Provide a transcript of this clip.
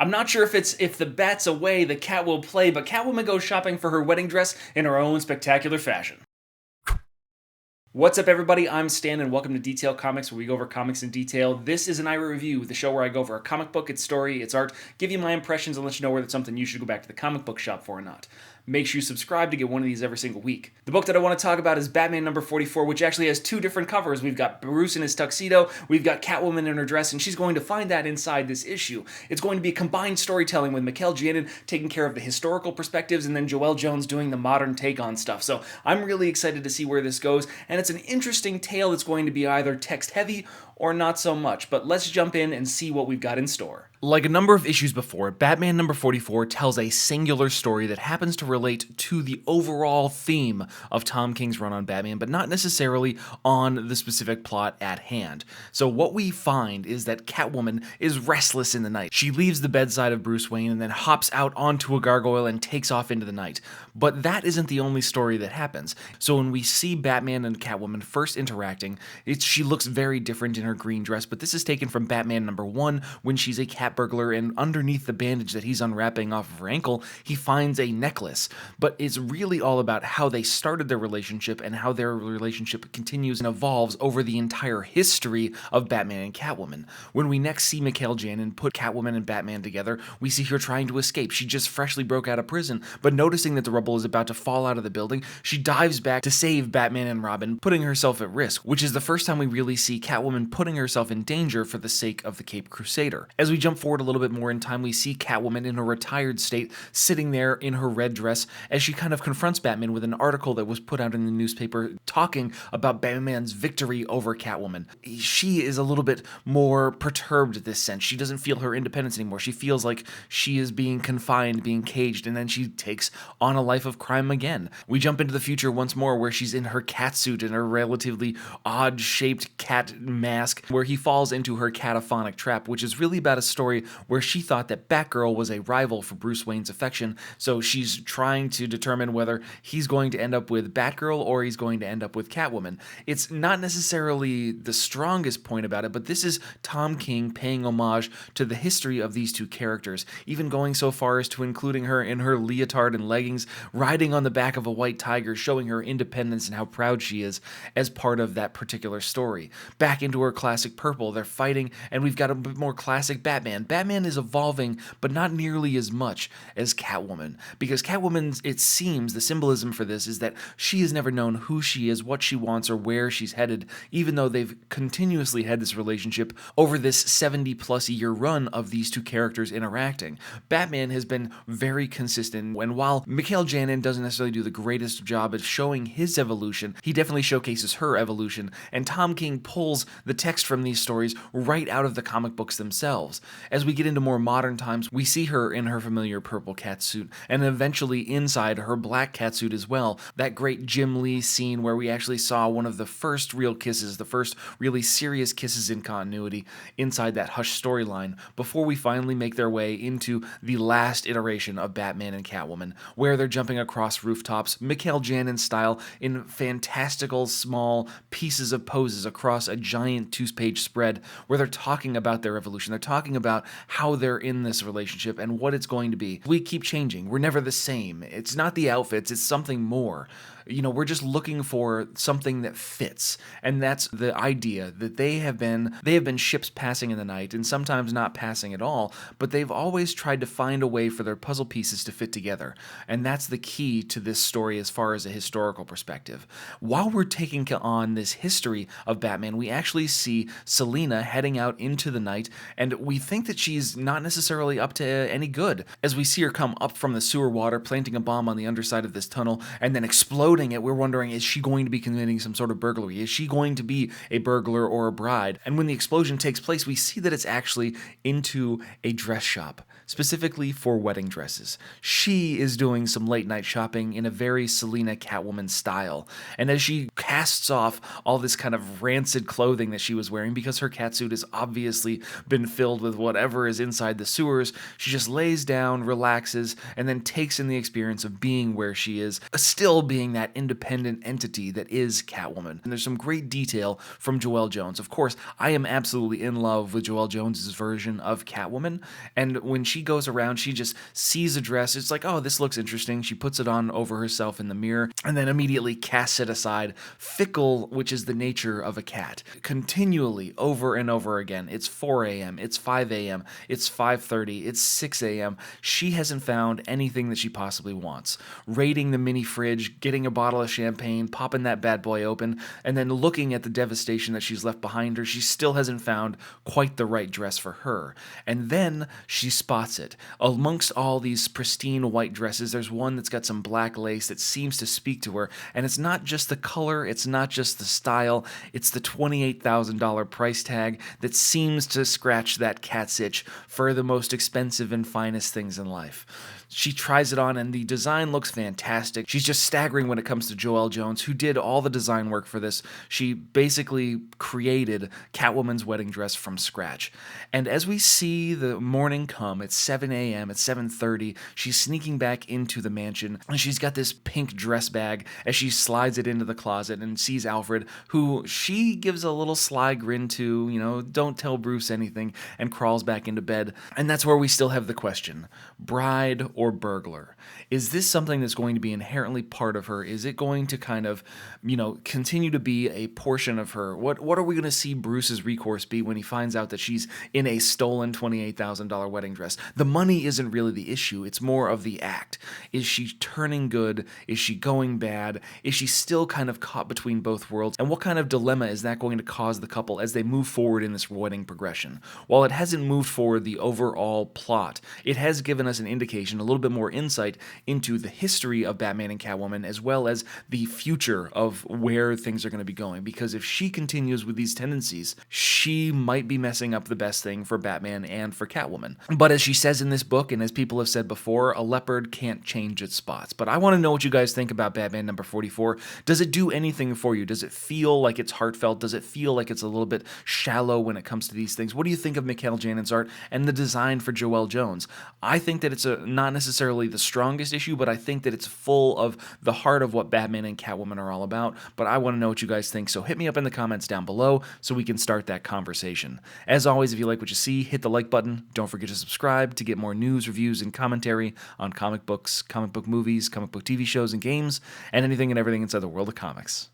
I'm not sure if the bat's away, the cat will play, but Catwoman goes shopping for her wedding dress in her own spectacular fashion. What's up, everybody? I'm Stan, and welcome to Detail Comics, where we go over comics in detail. This is an iRate review, the show where I go over a comic book, its story, its art, give you my impressions, and let you know whether it's something you should go back to the comic book shop for or not. Make sure you subscribe to get one of these every single week. The book that I want to talk about is Batman number 44, which actually has two different covers. We've got Bruce in his tuxedo, we've got Catwoman in her dress, and she's going to find that inside this issue. It's going to be a combined storytelling with Mikel Janin taking care of the historical perspectives and then Joelle Jones doing the modern take on stuff. So I'm really excited to see where this goes, and it's an interesting tale that's going to be either text heavy or not so much. But let's jump in and see what we've got in store. Like a number of issues before, Batman number 44 tells a singular story that happens to relate to the overall theme of Tom King's run on Batman, but not necessarily on the specific plot at hand. So what we find is that Catwoman is restless in the night. She leaves the bedside of Bruce Wayne and then hops out onto a gargoyle and takes off into the night. But that isn't the only story that happens. So when we see Batman and Catwoman first interacting, she looks very different in her green dress, but this is taken from Batman number 1 when she's a cat burglar, and underneath the bandage that he's unwrapping off of her ankle, he finds a necklace. But it's really all about how they started their relationship and how their relationship continues and evolves over the entire history of Batman and Catwoman. When we next see Mikel Janin put Catwoman and Batman together, we see her trying to escape. She just freshly broke out of prison, but noticing that the rubble is about to fall out of the building, she dives back to save Batman and Robin, putting herself at risk, which is the first time we really see Catwoman putting herself in danger for the sake of the Caped Crusader. As we jump forward a little bit more in time, we see Catwoman in her retired state, sitting there in her red dress as she kind of confronts Batman with an article that was put out in the newspaper talking about Batman's victory over Catwoman. She is a little bit more perturbed in this sense. She doesn't feel her independence anymore. She feels like she is being confined, being caged, and then she takes on a life of crime again. We jump into the future once more, where she's in her cat suit and her relatively odd-shaped cat mask, where he falls into her cataphonic trap, which is really about a story where she thought that Batgirl was a rival for Bruce Wayne's affection, so she's trying to determine whether he's going to end up with Batgirl or he's going to end up with Catwoman. It's not necessarily the strongest point about it, but this is Tom King paying homage to the history of these two characters, even going so far as to including her in her leotard and leggings, riding on the back of a white tiger, showing her independence and how proud she is as part of that particular story. Back into her classic purple, they're fighting, and we've got a bit more classic Batman. Batman is evolving, but not nearly as much as Catwoman, because Catwoman, it seems, the symbolism for this is that she has never known who she is, what she wants, or where she's headed, even though they've continuously had this relationship over this 70-plus year run of these two characters interacting. Batman has been very consistent, and while Mikel Janin doesn't necessarily do the greatest job at showing his evolution, he definitely showcases her evolution, and Tom King pulls the text from these stories right out of the comic books themselves. As we get into more modern times, we see her in her familiar purple catsuit, and eventually inside her black catsuit as well. That great Jim Lee scene where we actually saw one of the first real kisses, the first really serious kisses in continuity inside that Hush storyline, before we finally make their way into the last iteration of Batman and Catwoman, where they're jumping across rooftops, Mikel Janin style, in fantastical small pieces of poses across a giant 2-page spread, where they're talking about their evolution. They're talking about how they're in this relationship and what it's going to be. We keep changing. We're never the same. It's not the outfits, it's something more. We're just looking for something that fits, and that's the idea that they have been ships passing in the night, and sometimes not passing at all, but they've always tried to find a way for their puzzle pieces to fit together, and that's the key to this story as far as a historical perspective. While we're taking on this history of Batman, we actually see Selina heading out into the night, and we think that she's not necessarily up to any good, as we see her come up from the sewer water, planting a bomb on the underside of this tunnel, and then exploding it. We're wondering, is she going to be committing some sort of burglary? Is she going to be a burglar or a bride? And when the explosion takes place, we see that it's actually into a dress shop, specifically for wedding dresses. She is doing some late night shopping in a very Selina Catwoman style. And as she casts off all this kind of rancid clothing that she was wearing, because her catsuit has obviously been filled with whatever is inside the sewers, she just lays down, relaxes, and then takes in the experience of being where she is, still being that that independent entity that is Catwoman. And there's some great detail from Joelle Jones. Of course, I am absolutely in love with Joelle Jones's version of Catwoman, and when she goes around, she just sees a dress. It's like, oh, this looks interesting. She puts it on over herself in the mirror and then immediately casts it aside. Fickle, which is the nature of a cat. Continually, over and over again. It's 4 a.m., it's 5 a.m., it's 5:30, it's 6 a.m. She hasn't found anything that she possibly wants. Raiding the mini fridge, getting a bottle of champagne, popping that bad boy open, and then looking at the devastation that she's left behind her, she still hasn't found quite the right dress for her. And then she spots it. Amongst all these pristine white dresses, there's one that's got some black lace that seems to speak to her, and it's not just the color, it's not just the style, it's the $28,000 price tag that seems to scratch that cat's itch for the most expensive and finest things in life. She tries it on and the design looks fantastic. She's just staggering when it comes to Joelle Jones, who did all the design work for this. She basically created Catwoman's wedding dress from scratch. And as we see the morning come, it's 7 a.m., it's 7:30, she's sneaking back into the mansion, and she's got this pink dress bag as she slides it into the closet and sees Alfred, who she gives a little sly grin to, don't tell Bruce anything, and crawls back into bed. And that's where we still have the question, bride or burglar? Is this something that's going to be inherently part of her? Is it going to kind of, continue to be a portion of her? What are we going to see Bruce's recourse be when he finds out that she's in a stolen $28,000 wedding dress? The money isn't really the issue. It's more of the act. Is she turning good? Is she going bad? Is she still kind of caught between both worlds? And what kind of dilemma is that going to cause the couple as they move forward in this wedding progression? While it hasn't moved forward the overall plot, it has given us an indication, a little bit more insight into the history of Batman and Catwoman, as well as the future of where things are going to be going. Because if she continues with these tendencies, she might be messing up the best thing for Batman and for Catwoman. But as she says in this book, and as people have said before, a leopard can't change its spots. But I want to know what you guys think about Batman number 44. Does it do anything for you? Does it feel like it's heartfelt? Does it feel like it's a little bit shallow when it comes to these things? What do you think of Mikhail Janon's art and the design for Joelle Jones? I think that it's not necessarily the strongest issue, but I think that it's full of the heart of what Batman and Catwoman are all about. But I want to know what you guys think, so hit me up in the comments down below so we can start that conversation. As always, if you like what you see, hit the like button. Don't forget to subscribe to get more news, reviews, and commentary on comic books, comic book movies, comic book TV shows and games, and anything and everything inside the world of comics.